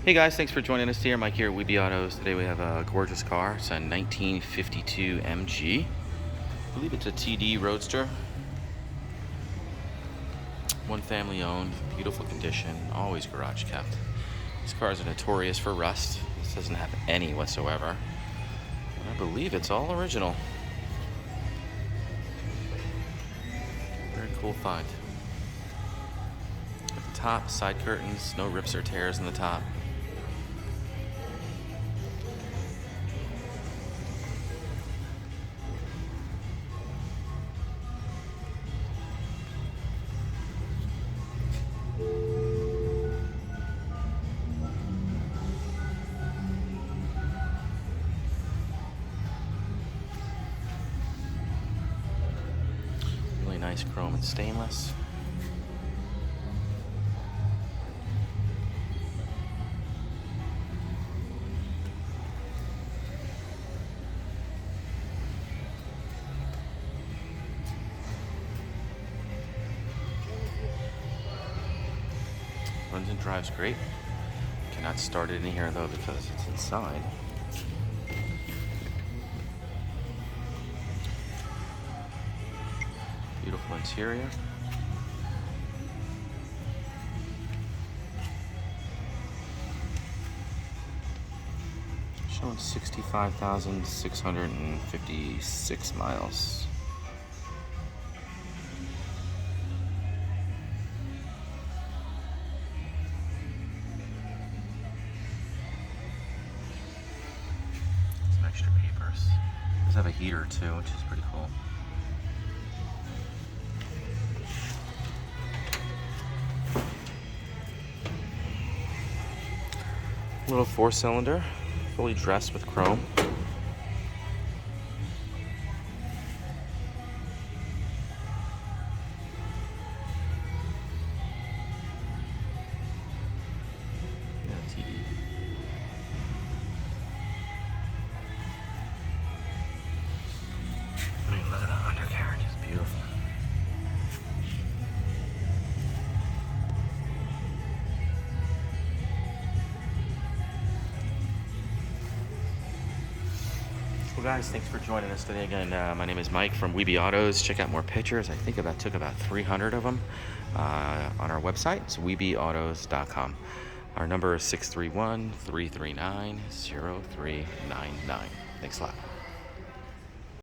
Hey guys, thanks for joining us here. Mike here at Weeby Autos. Today we have a gorgeous car. It's a 1952 MG. I believe it's a TD Roadster. One family owned, beautiful condition, always garage kept. These cars are notorious for rust. This doesn't have any whatsoever. And I believe it's all original. Very cool find. At the top, side curtains, no rips or tears in the top. Really nice chrome and stainless. Runs and drives great. Cannot start it in here though because it's inside. Beautiful interior. Showing 65,656 miles. Some extra papers. It does have a heater too, which is pretty cool. Little 4-cylinder, fully dressed with chrome. Yeah, TD. I mean, look at the undercarriage, it's beautiful. Well guys, thanks for joining us today again. My name is Mike from Weeby Autos. Check out more pictures. I think took about 300 of them on our website. It's weebyautos.com. Our number is 631-339-0399. Thanks a lot.